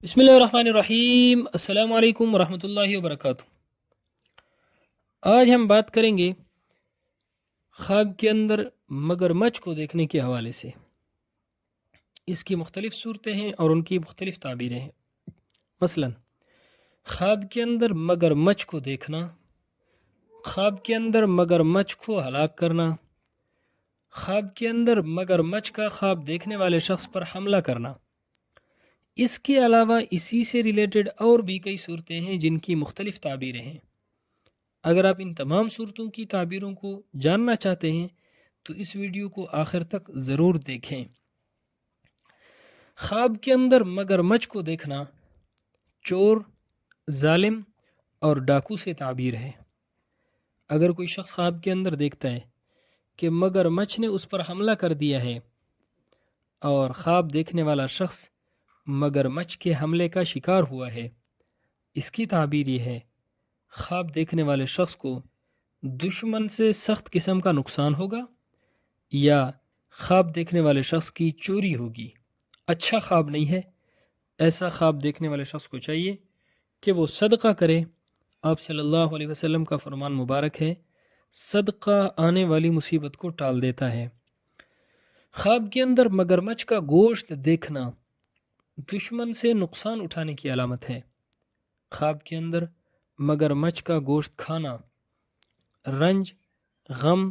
بسم اللہ الرحمن الرحیم۔ السلام علیکم ورحمۃ اللہ وبرکاتہ۔ آج ہم بات کریں گے خواب کے اندر مگرمچھ کو دیکھنے کے حوالے سے۔ اس کی مختلف صورتیں ہیں اور ان کی مختلف تعبیریں ہیں۔ مثلا خواب کے اندر مگرمچھ کو دیکھنا، خواب کے اندر مگرمچھ کو ہلاک کرنا، خواب کے اندر مگرمچھ کا خواب دیکھنے والے شخص پر حملہ کرنا۔ اس کے علاوہ اسی سے ریلیٹڈ اور بھی کئی صورتیں ہیں جن کی مختلف تعبیریں ہیں۔ اگر آپ ان تمام صورتوں کی تعبیروں کو جاننا چاہتے ہیں تو اس ویڈیو کو آخر تک ضرور دیکھیں۔ خواب کے اندر مگرمچھ کو دیکھنا چور، ظالم اور ڈاکو سے تعبیر ہے۔ اگر کوئی شخص خواب کے اندر دیکھتا ہے کہ مگرمچھ نے اس پر حملہ کر دیا ہے اور خواب دیکھنے والا شخص مگرمچھ کے حملے کا شکار ہوا ہے، اس کی تعبیر یہ ہے: خواب دیکھنے والے شخص کو دشمن سے سخت قسم کا نقصان ہوگا یا خواب دیکھنے والے شخص کی چوری ہوگی۔ اچھا خواب نہیں ہے۔ ایسا خواب دیکھنے والے شخص کو چاہیے کہ وہ صدقہ کرے۔ آپ صلی اللہ علیہ وسلم کا فرمان مبارک ہے: صدقہ آنے والی مصیبت کو ٹال دیتا ہے۔ خواب کے اندر مگرمچھ کا گوشت دیکھنا دشمن سے نقصان اٹھانے کی علامت ہے۔ خواب کے اندر مگرمچھ کا گوشت کھانا رنج، غم،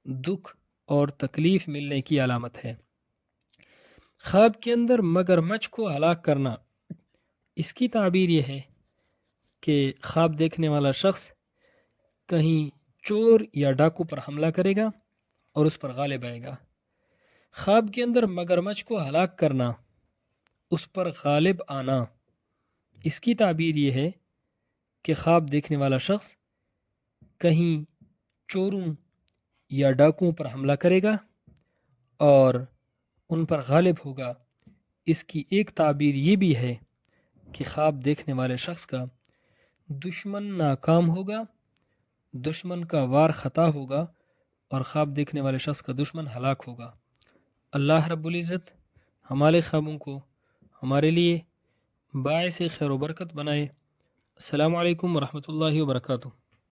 دکھ اور تکلیف ملنے کی علامت ہے۔ خواب کے اندر مگرمچھ کو ہلاک کرنا، اس کی تعبیر یہ ہے کہ خواب دیکھنے والا شخص کہیں چور یا ڈاکو پر حملہ کرے گا اور اس پر غالب آئے گا۔ خواب کے اندر مگرمچھ کو ہلاک کرنا، اس پر غالب آنا، اس کی تعبیر یہ ہے کہ خواب دیکھنے والا شخص کہیں چوروں یا ڈاکوؤں پر حملہ کرے گا اور ان پر غالب ہوگا۔ اس کی ایک تعبیر یہ بھی ہے کہ خواب دیکھنے والے شخص کا دشمن ناکام ہوگا، دشمن کا وار خطا ہوگا اور خواب دیکھنے والے شخص کا دشمن ہلاک ہوگا۔ اللہ رب العزت ہمارے خوابوں کو ہمارے لیے باعث خیر و برکت بنائے۔ السلام علیکم ورحمۃ اللہ وبرکاتہ۔